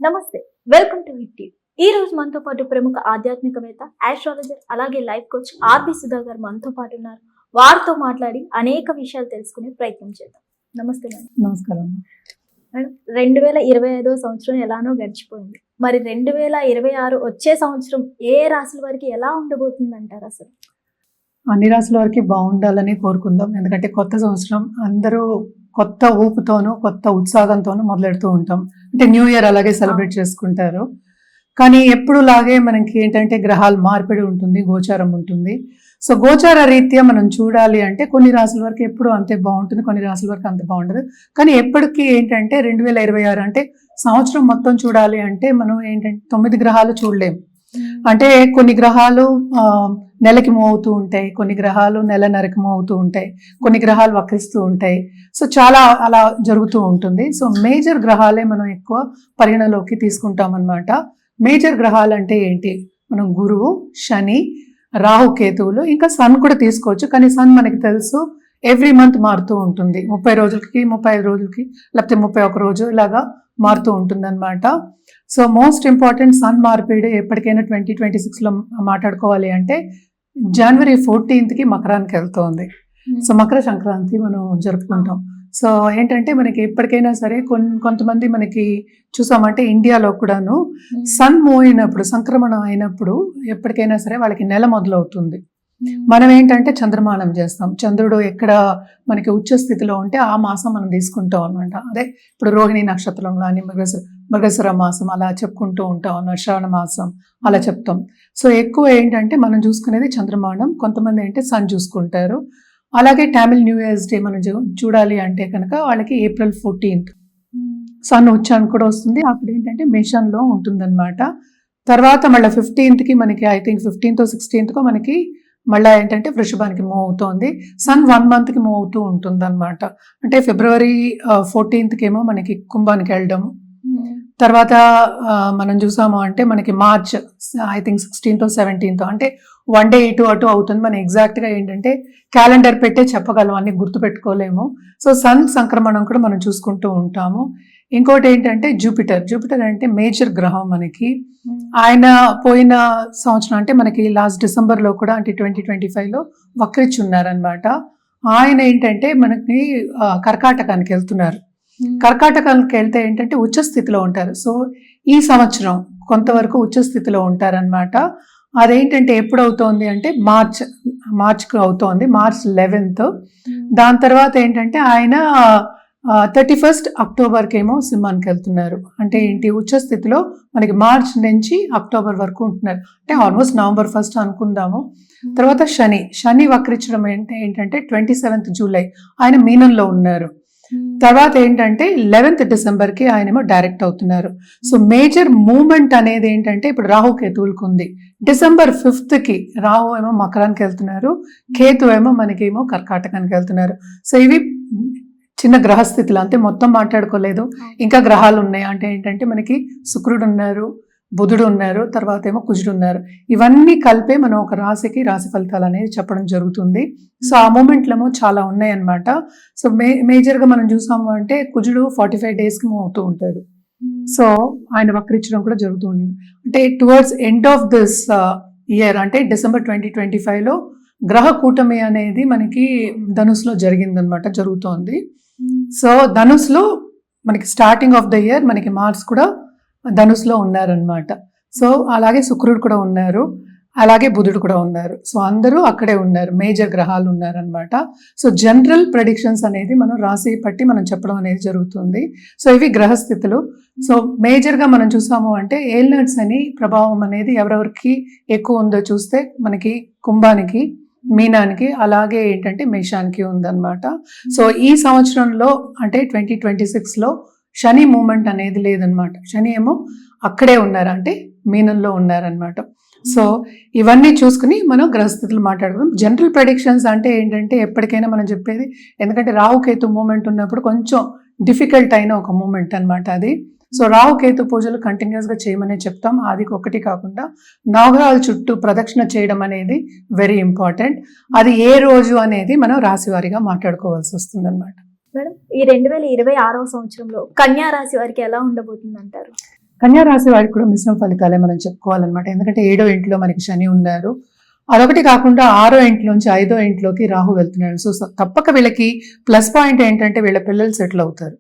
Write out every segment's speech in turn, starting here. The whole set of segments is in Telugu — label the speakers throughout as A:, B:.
A: నమస్తే, వెల్కమ్ టు హిట్ టీవీ. ఈ రోజు మనతో పాటు ప్రముఖ ఆధ్యాత్మికవేత్త, ఆస్ట్రాలజర్, అలాగే లైఫ్ కోచ్ ఆర్బి సుధా గారు మనతో పాటు ఉన్నారు. వారితో మాట్లాడి అనేక విషయాలు తెలుసుకునే ప్రయత్నం చేద్దాం. నమస్తే మేడం.
B: నమస్కారం
A: మేడం, 2025 సంవత్సరం ఎలానో గడిచిపోయింది. మరి 2026 వచ్చే సంవత్సరం ఏ రాశుల వారికి ఎలా ఉండబోతుంది అంటారు? అసలు
B: అన్ని రాశుల వారికి బాగుండాలని కోరుకుందాం. ఎందుకంటే కొత్త సంవత్సరం అందరూ కొత్త ఊపుతోనూ కొత్త ఉత్సాహంతోనూ మొదలెడుతూ ఉంటాం. అంటే న్యూ ఇయర్ అలాగే సెలబ్రేట్ చేసుకుంటారు. కానీ ఎప్పుడు లాగే మనకి ఏంటంటే గ్రహాల మార్పిడి ఉంటుంది, గోచారం ఉంటుంది. సో గోచార రీత్యా మనం చూడాలి అంటే కొన్ని రాశుల వరకు ఎప్పుడు అంతే బాగుంటుంది, కొన్ని రాశుల వరకు అంత బాగుండదు. కానీ ఎప్పటికీ ఏంటంటే 2026 అంటే సంవత్సరం మొత్తం చూడాలి అంటే మనం ఏంటంటే 9 గ్రహాలు చూడలేము. అంటే కొన్ని గ్రహాలు నెలకి మూవ్ అవుతూ ఉంటాయి, కొన్ని గ్రహాలు నెలన్నరకి మూవ్ అవుతూ ఉంటాయి, కొన్ని గ్రహాలు వక్రిస్తూ ఉంటాయి. సో చాలా అలా జరుగుతూ ఉంటుంది. సో మేజర్ గ్రహాలే మనం ఎక్కువ పరిగణలోకి తీసుకుంటాం అన్నమాట. మేజర్ గ్రహాలు అంటే ఏంటి? మనం గురువు, శని, రాహు, కేతువులు, ఇంకా సన్ కూడా తీసుకోవచ్చు. కానీ సన్ మనకి తెలుసు ఎవ్రీ మంత్ మారుతూ ఉంటుంది. 30 రోజులకి, 35 రోజులకి, లేకపోతే 31 రోజు ఇలాగా మారుతూ ఉంటుంది అనమాట. సో మోస్ట్ ఇంపార్టెంట్ సన్ మార్పిడి ఎప్పటికైనా 2026లో మాట్లాడుకోవాలి అంటే జనవరి 14కి మకరానికి వెళ్తోంది. సో మకర సంక్రాంతి మనం జరుపుకుంటాం. సో ఏంటంటే మనకి ఎప్పటికైనా సరే కొంతమంది మనకి చూసామంటే ఇండియాలో కూడాను సన్ మూవ్ అయినప్పుడు, సంక్రమణం అయినప్పుడు ఎప్పటికైనా సరే వాళ్ళకి నెల మొదలవుతుంది. మనం ఏంటంటే చంద్రమానం చేస్తాం. చంద్రుడు ఎక్కడ మనకి ఉచ్చ స్థితిలో ఉంటే ఆ మాసం మనం తీసుకుంటాం అనమాట. అదే ఇప్పుడు రోహిణి నక్షత్రంలో అని మృగశిర మాసం అలా చెప్పుకుంటూ ఉంటాం అన్నమాట. శ్రావణ మాసం అలా చెప్తాం. సో ఎక్కువ ఏంటంటే మనం చూసుకునేది చంద్రమానం. కొంతమంది ఏంటంటే సన్ చూసుకుంటారు. అలాగే టామిల్ న్యూ ఇయర్స్ డే మనం చూడాలి అంటే కనుక వాళ్ళకి ఏప్రిల్ 14th సన్ ఉచ్చానికి కూడా వస్తుంది. అప్పుడు ఏంటంటే మేషంలో ఉంటుందన్నమాట. తర్వాత మళ్ళీ 15కి మనకి ఐ థింక్ 15th 16th మనకి మళ్ళీ ఏంటంటే వృషభానికి మూవ్ అవుతోంది. సన్ 1 monthకి మూవ్ అవుతూ ఉంటుంది అనమాట. అంటే ఫిబ్రవరి 14th ఏమో మనకి కుంభానికి వెళ్ళడం. తర్వాత మనం చూసాము అంటే మనకి March I think 16th 17th అంటే 1 day ఇటు అటు అవుతుంది. మనం ఎగ్జాక్ట్గా ఏంటంటే క్యాలెండర్ పెట్టే చెప్పగలం, అన్ని గుర్తుపెట్టుకోలేము. సో సన్ సంక్రమణం కూడా మనం చూసుకుంటూ ఉంటాము. ఇంకోటి ఏంటంటే జూపిటర్ అంటే మేజర్ గ్రహం మనకి. ఆయన పోయిన సంవత్సరం అంటే మనకి లాస్ట్ డిసెంబర్లో కూడా అంటే 2025లో వక్రించి ఉన్నారనమాట. ఆయన ఏంటంటే మనకి కర్కాటకానికి వెళ్తున్నారు. కర్కాటకానికి వెళ్తే ఏంటంటే ఉచ్చస్థితిలో ఉంటారు. సో ఈ సంవత్సరం కొంతవరకు ఉచ్చస్థితిలో ఉంటారనమాట. అదేంటంటే ఎప్పుడు అవుతోంది అంటే మార్చ్కి అవుతోంది, March 11th. దాని తర్వాత ఏంటంటే ఆయన 31st అక్టోబర్కి ఏమో సింహానికి వెళ్తున్నారు. అంటే ఏంటి ఉచ్చస్థితిలో మనకి మార్చ్ నుంచి అక్టోబర్ వరకు ఉంటున్నారు. అంటే ఆల్మోస్ట్ నవంబర్ 1st అనుకుందాము. తర్వాత శని వక్రించడం ఏంటంటే 27th జూలై ఆయన మీనంలో ఉన్నారు. తర్వాత ఏంటంటే 11th డిసెంబర్కి ఆయనేమో డైరెక్ట్ అవుతున్నారు. సో మేజర్ మూమెంట్ అనేది ఏంటంటే ఇప్పుడు రాహు కేతువులకు ఉంది. డిసెంబర్ 5th రాహు ఏమో మకరానికి వెళ్తున్నారు, కేతు ఏమో మనకేమో కర్కాటకానికి వెళ్తున్నారు. సో ఇవి చిన్న గ్రహస్థితులు, అంతే, మొత్తం మాట్లాడుకోలేదు. ఇంకా గ్రహాలు ఉన్నాయి. అంటే ఏంటంటే మనకి శుక్రుడు ఉన్నారు, బుధుడు ఉన్నారు, తర్వాత ఏమో కుజుడు ఉన్నారు. ఇవన్నీ కలిపే మనం ఒక రాశికి రాశి ఫలితాలు అనేది చెప్పడం జరుగుతుంది. సో ఆ మూమెంట్లేమో చాలా ఉన్నాయి అన్నమాట. సో మేజర్గా మనం చూసాము అంటే కుజుడు 45 daysకి మూవ్ అవుతూ ఉంటాడు. సో ఆయన వక్రించడం కూడా జరుగుతుంది. అంటే towards end of this year అంటే డిసెంబర్ 2025లో గ్రహ కూటమి అనేది మనకి ధనుసులో జరిగిందనమాట, జరుగుతోంది. సో ధనుసులో మనకి స్టార్టింగ్ ఆఫ్ ద ఇయర్ మనకి మార్స్ కూడా ధనుసులో ఉన్నారనమాట. సో అలాగే శుక్రుడు కూడా ఉన్నారు, అలాగే బుధుడు కూడా ఉన్నారు. సో అందరూ అక్కడే ఉన్నారు, మేజర్ గ్రహాలు ఉన్నారనమాట. సో జనరల్ ప్రెడిక్షన్స్ అనేది మనం రాశి పట్టి మనం చెప్పడం అనేది జరుగుతుంది. సో ఇవి గ్రహస్థితులు. సో మేజర్గా మనం చూసాము అంటే ఏల్నట్స్ అని ప్రభావం అనేది ఎవరెవరికి ఎక్కువ ఉందో చూస్తే మనకి కుంభానికి, మీనానికి, అలాగే ఏంటంటే మేషానికి ఉందన్నమాట. సో ఈ సంవత్సరంలో అంటే 2026లో శని మూమెంట్ అనేది లేదనమాట. శని ఏమో అక్కడే ఉన్నారు, అంటే మీనంలో ఉన్నారనమాట. సో ఇవన్నీ చూసుకుని మనం గ్రహస్థితులు మాట్లాడుకుందాం. జనరల్ ప్రెడిక్షన్స్ అంటే ఏంటంటే ఎప్పటికైనా మనం చెప్పేది, ఎందుకంటే రాహుకేతు మూమెంట్ ఉన్నప్పుడు కొంచెం డిఫికల్ట్ అయిన ఒక మూమెంట్ అనమాట అది. సో రాహుకేతు పూజలు కంటిన్యూస్గా చేయమనే చెప్తాం. అది ఒకటి కాకుండా నవగ్రహాల చుట్టూ ప్రదక్షిణ చేయడం అనేది వెరీ ఇంపార్టెంట్. అది ఏ రోజు అనేది మనం రాశివారీగా మాట్లాడుకోవాల్సి వస్తుంది అనమాట.
A: మేడం, ఈ 2026 సంవత్సరంలో కన్యా రాశి వారికి ఎలా ఉండబోతుంది అంటారు?
B: కన్యా రాశి వారికి కూడా మిశ్రమ ఫలితాలే మనం చెప్పుకోవాలన్నమాట. ఎందుకంటే 7వ ఇంట్లో మనకి శని ఉన్నారు. అదొకటి కాకుండా 6వ ఇంట్లోంచి 5వ ఇంట్లోకి రాహు వెళ్తున్నాడు. సో తప్పక వీళ్ళకి ప్లస్ పాయింట్ ఏంటంటే వీళ్ళ పిల్లలు సెటిల్ అవుతారు.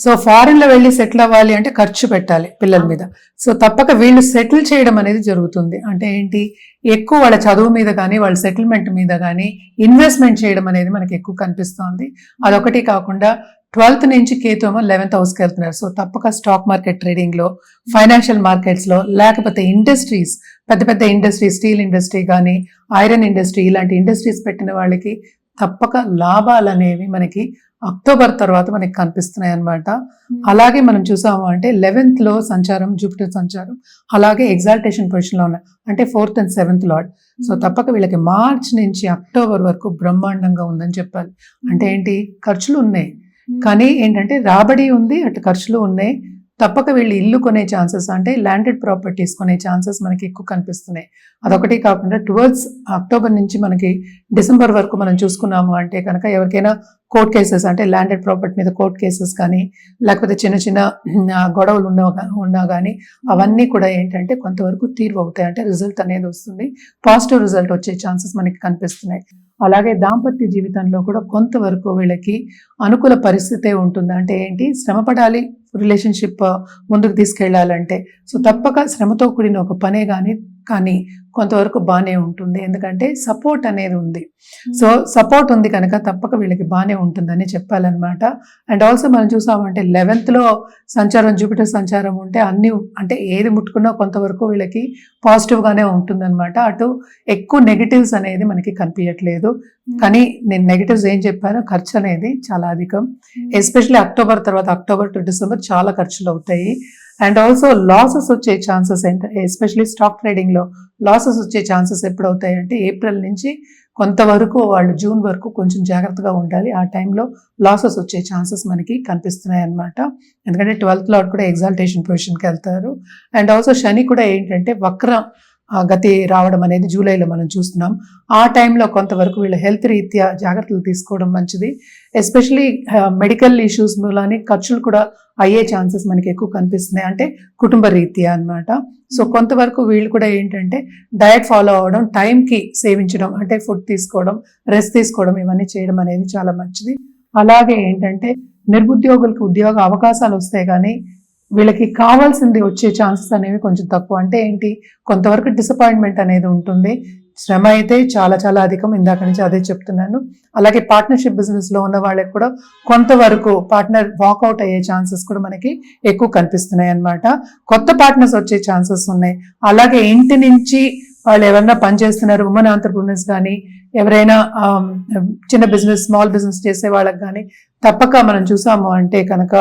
B: సో ఫారిన్ లో వెళ్ళి సెటిల్ అవ్వాలి అంటే ఖర్చు పెట్టాలి పిల్లల మీద. సో తప్పక వీళ్ళు సెటిల్ చేయడం అనేది జరుగుతుంది. అంటే ఏంటి, ఎక్కువ వాళ్ళ చదువు మీద కానీ వాళ్ళ సెటిల్మెంట్ మీద కానీ ఇన్వెస్ట్మెంట్ చేయడం అనేది మనకి ఎక్కువ కనిపిస్తోంది. అదొకటి కాకుండా 12th నుంచి కేతుమో 11th హౌస్కి వెళ్తున్నారు. సో తప్పక స్టాక్ మార్కెట్ ట్రేడింగ్ లో, ఫైనాన్షియల్ మార్కెట్స్ లో, లేకపోతే ఇండస్ట్రీస్, పెద్ద పెద్ద ఇండస్ట్రీ, స్టీల్ ఇండస్ట్రీ కానీ ఐరన్ ఇండస్ట్రీ, ఇలాంటి ఇండస్ట్రీస్ పెట్టిన వాళ్ళకి తప్పక లాభాలు అనేవి మనకి అక్టోబర్ తర్వాత మనకి కనిపిస్తున్నాయి అన్నమాట. అలాగే మనం చూసాము అంటే 11th లో సంచారం, జూపిటర్ సంచారం, అలాగే ఎగ్జాల్టేషన్ పొజిషన్ లో ఉన్నాయి. అంటే 4th and 7th lord. So తప్పక వీళ్ళకి మార్చ్ నుంచి అక్టోబర్ వరకు బ్రహ్మాండంగా ఉందని చెప్పాలి. అంటే ఏంటి, ఖర్చులు ఉన్నాయి కానీ ఏంటంటే రాబడి ఉంది, అటు ఖర్చులు ఉన్నాయి. తప్పక వీళ్ళు ఇల్లు కొనే ఛాన్సెస్, అంటే ల్యాండెడ్ ప్రాపర్టీస్ కొనే ఛాన్సెస్ మనకి ఎక్కువ కనిపిస్తున్నాయి. అదొకటి కాకుండా టువర్డ్స్ అక్టోబర్ నుంచి మనకి డిసెంబర్ వరకు మనం చూసుకున్నాము అంటే కనుక ఎవరికైనా కోర్ట్ కేసెస్, అంటే ల్యాండెడ్ ప్రాపర్టీ మీద కోర్ట్ కేసెస్ కానీ, లేకపోతే చిన్న చిన్న గొడవలు ఉన్నా కానీ అవన్నీ కూడా ఏంటంటే కొంతవరకు తీర్పు అవుతాయి. అంటే రిజల్ట్ అనేది వస్తుంది, పాజిటివ్ రిజల్ట్ వచ్చే ఛాన్సెస్ మనకి కనిపిస్తున్నాయి. అలాగే దాంపత్య జీవితంలో కూడా కొంతవరకు వీళ్ళకి అనుకూల పరిస్థితే ఉంటుంది. అంటే ఏంటి, శ్రమపడాలి రిలేషన్షిప్ ముందుకు తీసుకెళ్లాలంటే. సో తప్పక శ్రమతో కూడిన ఒక పనే కానీ కొంతవరకు బాగానే ఉంటుంది. ఎందుకంటే సపోర్ట్ అనేది ఉంది. సో సపోర్ట్ ఉంది కనుక తప్పక వీళ్ళకి బాగానే ఉంటుందని చెప్పాలన్నమాట. అండ్ ఆల్సో మనం చూసామంటే 11th లో సంచారం, జూపిటర్ సంచారం ఉంటే అన్ని, అంటే ఏది ముట్టుకున్నా కొంతవరకు వీళ్ళకి పాజిటివ్ గానే ఉంటుందన్నమాట. అటు ఎక్కువ నెగటివ్స్ అనేది మనకి కనిపించట్లేదు. కానీ నేను నెగటివ్స్ ఏం చెప్పానో, ఖర్చు అనేది చాలా అధికం. ఎస్పెషల్లీ అక్టోబర్ తర్వాత, అక్టోబర్ టు డిసెంబర్ చాలా ఖర్చులు అవుతాయి. అండ్ ఆల్సో లాసెస్ వచ్చే ఛాన్సెస్ ఏంటంటే, ఎస్పెషల్లీ స్టాక్ ట్రేడింగ్ లో లాసెస్ వచ్చే ఛాన్సెస్ ఎప్పుడు అవుతాయంటే ఏప్రిల్ నుంచి కొంతవరకు వాళ్ళు జూన్ వరకు కొంచెం జాగ్రత్తగా ఉండాలి. ఆ టైంలో లాసెస్ వచ్చే ఛాన్సెస్ మనకి కనిపిస్తున్నాయి అన్నమాట. ఎందుకంటే 12th లార్డ్ కూడా ఎగ్జాల్టేషన్ పొజిషన్కి వెళ్తారు. అండ్ ఆల్సో శని కూడా ఏంటంటే వక్ర గతి రావడం అనేది జూలైలో మనం చూస్తున్నాం. ఆ టైంలో కొంతవరకు వీళ్ళ హెల్త్ రీత్యా జాగ్రత్తలు తీసుకోవడం మంచిది. ఎస్పెషలీ మెడికల్ ఇష్యూస్ మూలాన్ని ఖర్చులు కూడా అయ్యే ఛాన్సెస్ మనకి ఎక్కువ కనిపిస్తున్నాయి, అంటే కుటుంబ రీత్యా అన్నమాట. సో కొంతవరకు వీళ్ళు కూడా ఏంటంటే డయట్ ఫాలో అవ్వడం, టైంకి సేవించడం, అంటే ఫుడ్ తీసుకోవడం, రెస్ట్ తీసుకోవడం, ఇవన్నీ చేయడం అనేది చాలా మంచిది. అలాగే ఏంటంటే నిరుద్యోగులకు ఉద్యోగ అవకాశాలు వస్తాయి కానీ వీళ్ళకి కావాల్సింది వచ్చే ఛాన్సెస్ అనేవి కొంచెం తక్కువ. అంటే ఏంటి, కొంతవరకు డిసప్పాయింట్మెంట్ అనేది ఉంటుంది. శ్రమ అయితే చాలా చాలా అధికం, ఇందాక నుంచి అదే చెప్తున్నాను. అలాగే పార్ట్నర్షిప్ బిజినెస్ లో ఉన్న వాళ్ళకి కూడా కొంతవరకు పార్ట్నర్ వాకౌట్ అయ్యే ఛాన్సెస్ కూడా మనకి ఎక్కువ కనిపిస్తున్నాయి అన్నమాట. కొత్త పార్ట్నర్స్ వచ్చే ఛాన్సెస్ ఉన్నాయి. అలాగే ఇంటి నుంచి వాళ్ళు ఎవరైనా పనిచేస్తున్నారు, ఉమెన్ ఆంటర్‌ప్రెన్యూర్స్ కానీ, ఎవరైనా చిన్న బిజినెస్, స్మాల్ బిజినెస్ చేసే వాళ్ళకి కానీ తప్పక మనం చూసాము అంటే కనుక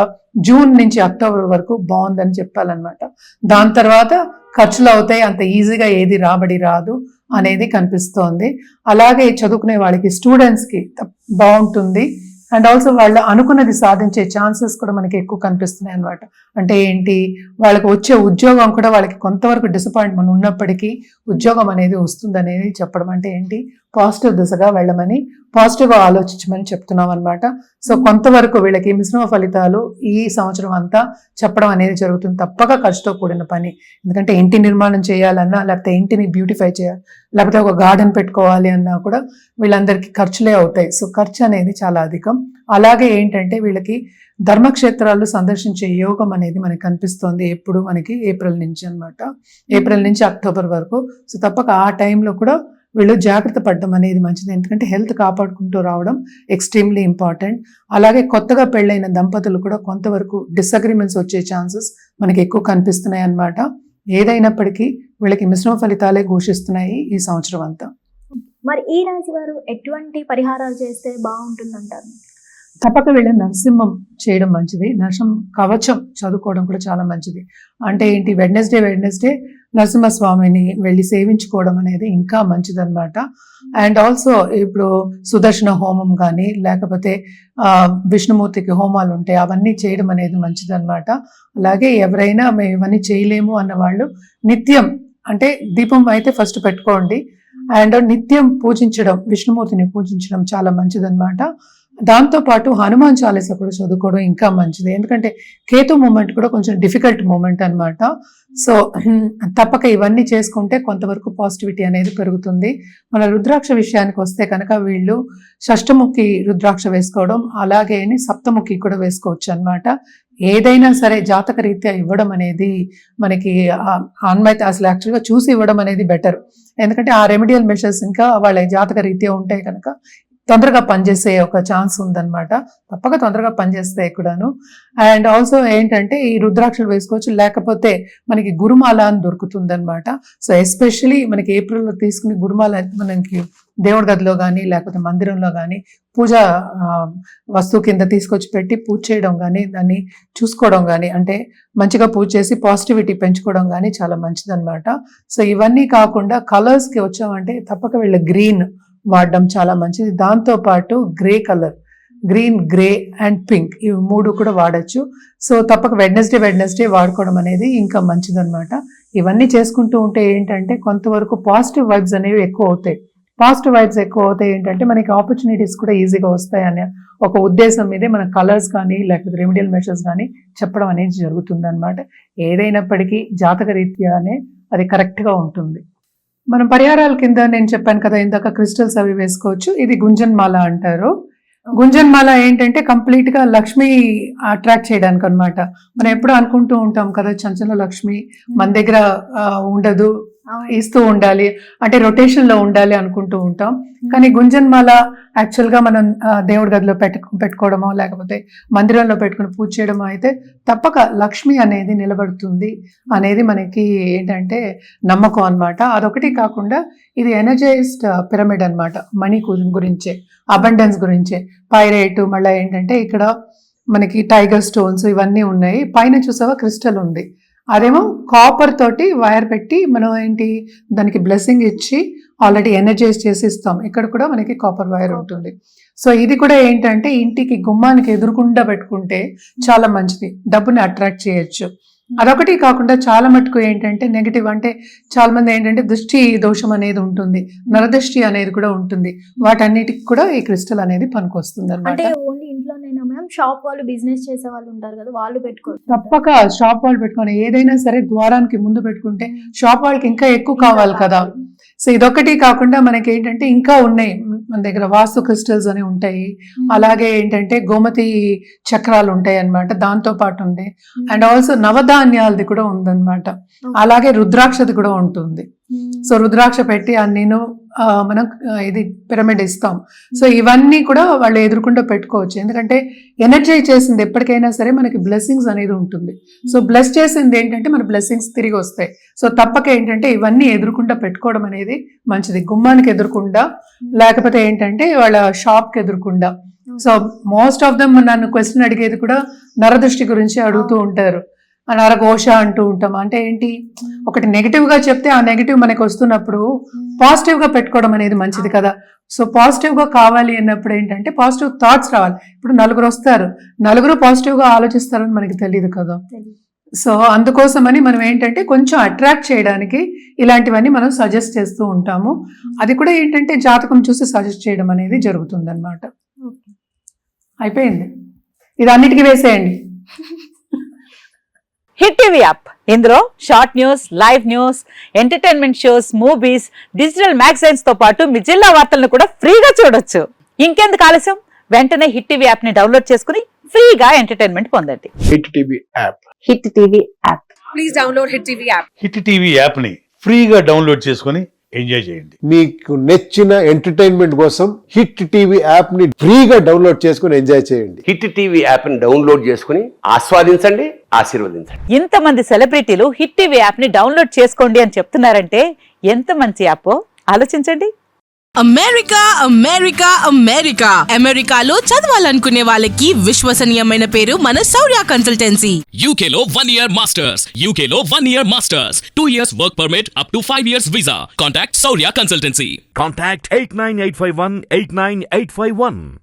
B: జూన్ నుంచి అక్టోబర్ వరకు బాగుందని చెప్పాలన్నమాట. దాని తర్వాత ఖర్చులు అవుతాయి, అంత ఈజీగా ఏది రాబడి రాదు అనేది కనిపిస్తోంది. అలాగే చదువుకునే వాళ్ళకి, స్టూడెంట్స్కి బాగుంటుంది. అండ్ ఆల్సో వాళ్ళు అనుకున్నది సాధించే ఛాన్సెస్ కూడా మనకి ఎక్కువ కనిపిస్తున్నాయి అన్నమాట. అంటే ఏంటి, వాళ్ళకి వచ్చే ఉద్యోగం కూడా వాళ్ళకి కొంతవరకు డిసప్పాయింట్మెంట్ ఉన్నప్పటికీ ఉద్యోగం అనేది వస్తుంది అనేది చెప్పడం. అంటే ఏంటి, పాజిటివ్ దిశగా వెళ్ళమని, పాజిటివ్గా ఆలోచించమని చెప్తున్నాం అనమాట. సో కొంతవరకు వీళ్ళకి మిశ్రమ ఫలితాలు ఈ సంవత్సరం అంతా చెప్పడం అనేది జరుగుతుంది. తప్పక ఖర్చుతో కూడిన పని. ఎందుకంటే ఇంటి నిర్మాణం చేయాలన్నా, లేకపోతే ఇంటిని బ్యూటిఫై చేయాలి, లేకపోతే ఒక గార్డెన్ పెట్టుకోవాలి అన్నా కూడా వీళ్ళందరికీ ఖర్చులే అవుతాయి. సో ఖర్చు అనేది చాలా అధికం. అలాగే ఏంటంటే వీళ్ళకి ధర్మక్షేత్రాలు సందర్శించే యోగం అనేది మనకి కనిపిస్తోంది. ఎప్పుడు మనకి ఏప్రిల్ నుంచి అన్నమాట, ఏప్రిల్ నుంచి అక్టోబర్ వరకు. సో తప్పక ఆ టైంలో కూడా వీళ్ళు జాగ్రత్త పడడం అనేది మంచిది. ఎందుకంటే హెల్త్ కాపాడుకుంటూ రావడం ఎక్స్ట్రీమ్లీ ఇంపార్టెంట్. అలాగే కొత్తగా పెళ్ళైన దంపతులు కూడా కొంతవరకు డిసగ్రిమెంట్స్ వచ్చే ఛాన్సెస్ మనకి ఎక్కువ కనిపిస్తున్నాయి అన్నమాట. ఏదైనప్పటికీ వీళ్ళకి మిశ్రమ ఫలితాలే ఘోషిస్తున్నాయి ఈ సంవత్సరం అంతా.
A: మరి ఈ రాశి వారు ఎటువంటి పరిహారాలు చేస్తే బాగుంటుందంటారు?
B: తప్పక వీళ్ళ నరసింహం చేయడం మంచిది. నరసింహ కవచం చదువుకోవడం కూడా చాలా మంచిది. అంటే ఏంటి, వెడ్నెస్డే నరసింహస్వామిని వెళ్ళి సేవించుకోవడం అనేది ఇంకా మంచిదన్నమాట. అండ్ ఆల్సో ఇప్పుడు సుదర్శన హోమం కానీ, లేకపోతే విష్ణుమూర్తికి హోమాలు ఉంటాయి, అవన్నీ చేయడం అనేది మంచిదన్నమాట. అలాగే ఎవరైనా మేము ఇవన్నీ చేయలేము అన్న వాళ్ళు నిత్యం, అంటే దీపం అయితే ఫస్ట్ పెట్టుకోండి, అండ్ నిత్యం పూజించడం, విష్ణుమూర్తిని పూజించడం చాలా మంచిదన్నమాట. దాంతో పాటు హనుమాన్ చాలీసా కూడా చదువుకోవడం ఇంకా మంచిది, ఎందుకంటే కేతు మూమెంట్ కూడా కొంచెం డిఫికల్ట్ మూమెంట్ అన్నమాట. సో తప్పక ఇవన్నీ చేసుకుంటే కొంతవరకు పాజిటివిటీ అనేది పెరుగుతుంది. మన రుద్రాక్ష విషయానికి వస్తే కనుక వీళ్ళు షష్టముఖి రుద్రాక్ష వేసుకోవడం, అలాగే సప్తముఖి కూడా వేసుకోవచ్చు అన్నమాట. ఏదైనా సరే జాతక రీత్యా ఇవ్వడం అనేది మనకి అన్మైతే అసలు యాక్చువల్గా చూసి ఇవ్వడం అనేది బెటర్, ఎందుకంటే ఆ రెమెడియల్ మెషర్స్ ఇంకా వాళ్ళ జాతక రీత్యా ఉంటే కనుక తొందరగా పనిచేసే ఒక ఛాన్స్ ఉందన్నమాట. తప్పక తొందరగా పనిచేస్తాయి కూడాను. అండ్ ఆల్సో ఏంటంటే ఈ రుద్రాక్షలు వేసుకోవచ్చు, లేకపోతే మనకి గురుమాల అని దొరుకుతుందన్నమాట. సో ఎస్పెషలీ మనకి ఏప్రిల్లో తీసుకుని గురుమాల మనకి దేవుడి గదిలో కానీ లేకపోతే మందిరంలో కానీ పూజ వస్తువు కింద తీసుకొచ్చి పెట్టి పూజ చేయడం కానీ, దాన్ని చూసుకోవడం కానీ, అంటే మంచిగా పూజ చేసి పాజిటివిటీ పెంచుకోవడం కానీ చాలా మంచిదన్నమాట. సో ఇవన్నీ కాకుండా కలర్స్కి వచ్చామంటే తప్పక వీళ్ళ గ్రీన్ వాడడం చాలా మంచిది. దాంతోపాటు grey colour, green, grey and pink, ఇవి 3 కూడా వాడచ్చు. సో తప్పక వెడ్నెస్డే వాడుకోవడం అనేది ఇంకా మంచిదన్నమాట. ఇవన్నీ చేసుకుంటూ ఉంటే ఏంటంటే కొంతవరకు పాజిటివ్ వైబ్స్ అనేవి ఎక్కువ అవుతాయి. పాజిటివ్ వైబ్స్ ఎక్కువ అవుతాయి ఏంటంటే మనకి ఆపర్చునిటీస్ కూడా ఈజీగా వస్తాయనే ఒక ఉద్దేశం మీదే మన కలర్స్ కానీ లేకపోతే రెమెడియల్ మెషర్స్ కానీ చెప్పడం అనేది జరుగుతుంది అనమాట. ఏదైనప్పటికీ జాతక రీత్యానే అది కరెక్ట్గా ఉంటుంది. మనం పరిహారాల కింద నేను చెప్పాను కదా ఇందాక, క్రిస్టల్స్ అవి వేసుకోవచ్చు. ఇది గుంజన్ మాల అంటారు. గుంజన్ మాల ఏంటంటే కంప్లీట్ గా లక్ష్మి అట్రాక్ట్ చేయడానికి అన్నమాట. మనం ఎప్పుడు అనుకుంటూ ఉంటాం కదా చంచల లక్ష్మి మన దగ్గర ఉండదు, ఇస్తూ ఉండాలి, అంటే రొటేషన్ లో ఉండాలి అనుకుంటూ ఉంటాం. కానీ గుంజన్ మాల యాక్చువల్ గా మనం దేవుడి గదిలో పెట్టుకోవడమో లేకపోతే మందిరంలో పెట్టుకుని పూజ చేయడమో అయితే తప్పక లక్ష్మి అనేది నిలబడుతుంది అనేది మనకి ఏంటంటే నమ్మకం అన్నమాట. అదొకటి కాకుండా ఇది ఎనర్జైజ్డ్ పిరమిడ్ అన్నమాట. మనీ గురించే, అబండెన్స్ గురించే, పైరేట్, మళ్ళీ ఏంటంటే ఇక్కడ మనకి టైగర్ స్టోన్స్ ఇవన్నీ ఉన్నాయి. పైన చూసావా క్రిస్టల్ ఉంది, అదేమో కాపర్ తోటి వైర్ పెట్టి మనం ఏంటి దానికి బ్లెస్సింగ్ ఇచ్చి ఆల్రెడీ ఎనర్జైజ్ చేసి ఇస్తాం. ఇక్కడ కూడా మనకి కాపర్ వైర్ ఉంటుంది. సో ఇది కూడా ఏంటంటే ఇంటికి గుమ్మానికి ఎదురుకుండా పెట్టుకుంటే చాలా మంచిది, డబ్బుని అట్రాక్ట్ చేయొచ్చు. అదొకటి కాకుండా చాలా మటుకు ఏంటంటే నెగిటివ్, అంటే చాలా మంది ఏంటంటే దృష్టి దోషం అనేది ఉంటుంది, నరదృష్టి అనేది కూడా ఉంటుంది. వాటన్నిటికి కూడా ఈ క్రిస్టల్ అనేది పనికొస్తుంది అన్నమాట.
A: ఓన్లీ ఇంట్లోనైనా మ్యామ్, షాప్ వాళ్ళు బిజినెస్ చేసే వాళ్ళు ఉంటారు కదా, వాళ్ళు పెట్టుకోవచ్చు.
B: తప్పక షాప్ వాళ్ళు పెట్టుకోండి. ఏదైనా సరే ద్వారానికి ముందు పెట్టుకుంటే షాప్ వాళ్ళకి ఇంకా ఎక్కువ కావాలి కదా. సో ఇదొకటి కాకుండా మనకి ఏంటంటే ఇంకా ఉన్నాయి మన దగ్గర, వాస్తు క్రిస్టల్స్ అని ఉంటాయి, అలాగే ఏంటంటే గోమతి చక్రాలు ఉంటాయి అన్నమాట, దాంతో పాటు ఉంటాయి. అండ్ ఆల్సో నవధాన్యాలది కూడా ఉందన్నమాట, అలాగే రుద్రాక్షది కూడా ఉంటుంది. సో రుద్రాక్ష పెట్టి నేను మనం ఇది పిరమిడ్ ఇస్తాం. సో ఇవన్నీ కూడా వాళ్ళు ఎదురుకుండా పెట్టుకోవచ్చు, ఎందుకంటే ఎనర్జైజ్ చేసింది ఎప్పటికైనా సరే మనకి బ్లెస్సింగ్స్ అనేది ఉంటుంది. సో బ్లెస్ చేసింది ఏంటంటే మన బ్లెస్సింగ్స్ తిరిగి వస్తాయి. సో తప్పక ఏంటంటే ఇవన్నీ ఎదురుకుండా పెట్టుకోవడం అనేది మంచిది, గుమ్మానికి ఎదురుకుండా లేకపోతే ఏంటంటే వాళ్ళ షాప్కి ఎదురుకుండా. సో మోస్ట్ ఆఫ్ దమ్ నన్ను క్వశ్చన్ అడిగేది కూడా నరదృష్టి గురించి అడుగుతూ ఉంటారు. నరఘోష అంటూ ఉంటాం, అంటే ఏంటి, ఒకటి నెగిటివ్ గా చెప్తే ఆ నెగిటివ్ మనకి వస్తున్నప్పుడు పాజిటివ్ గా పెట్టుకోవడం అనేది మంచిది కదా. సో పాజిటివ్ గా కావాలి అన్నప్పుడు ఏంటంటే పాజిటివ్ థాట్స్ రావాలి. ఇప్పుడు నలుగురు వస్తారు, నలుగురు పాజిటివ్ గా ఆలోచిస్తారని మనకి తెలియదు కదా. సో అందుకోసమని మనం ఏంటంటే కొంచెం అట్రాక్ట్ చేయడానికి ఇలాంటివన్నీ మనం సజెస్ట్ చేస్తూ ఉంటాము. అది కూడా ఏంటంటే జాతకం చూసి సజెస్ట్ చేయడం అనేది జరుగుతుంది అన్నమాట. అయిపోయింది, ఇది అన్నిటికీ వేసేయండి.
C: హిట్ టీవీ యాప్, ఇందులో short news, live news, entertainment shows, movies, digital magazines తో పాటు మీ జిల్లా వార్తలను కూడా ఫ్రీగా చూడొచ్చు. ఇంకెందుకు ఆలస్యం, వెంటనే హిట్ టీవీ యాప్ ని డౌన్లోడ్ చేసుకుని ఫ్రీగా ఎంటర్టైన్మెంట్ పొందండి.
D: Hit TV app,
C: hit TV app,
E: please download hit TV app.
F: Hit TV app ని ఫ్రీగా డౌన్లోడ్ చేసుకొని ఎంజాయ్ చేయండి.
D: మీకు నచ్చిన ఎంటర్టైన్మెంట్ కోసం హిట్ టీవీ యాప్ ని ఫ్రీగా డౌన్లోడ్ చేసుకుని ఎంజాయ్ చేయండి.
G: హిట్ టీవీ యాప్ ని డౌన్లోడ్ చేసుకుని ఆస్వాదించండి, ఆశీర్వదించండి.
C: ఇంతమంది సెలబ్రిటీలు హిట్ టీవీ యాప్ ని డౌన్లోడ్ చేసుకోండి అని చెప్తున్నారంటే ఎంత మంచి యాప్ ఆలోచించండి.
E: అమెరికా అమెరికా అమెరికా అమెరికాలో చదవాలనుకునే వాళ్ళకి విశ్వసనీయమైన పేరు మన శౌర్య కన్సల్టెన్సీ.
H: UK లో 1 year masters, UK లో 1 year masters, 2 years work permit up to 5 years visa. Contact Saurya Consultancy.
I: Contact 89851 89851.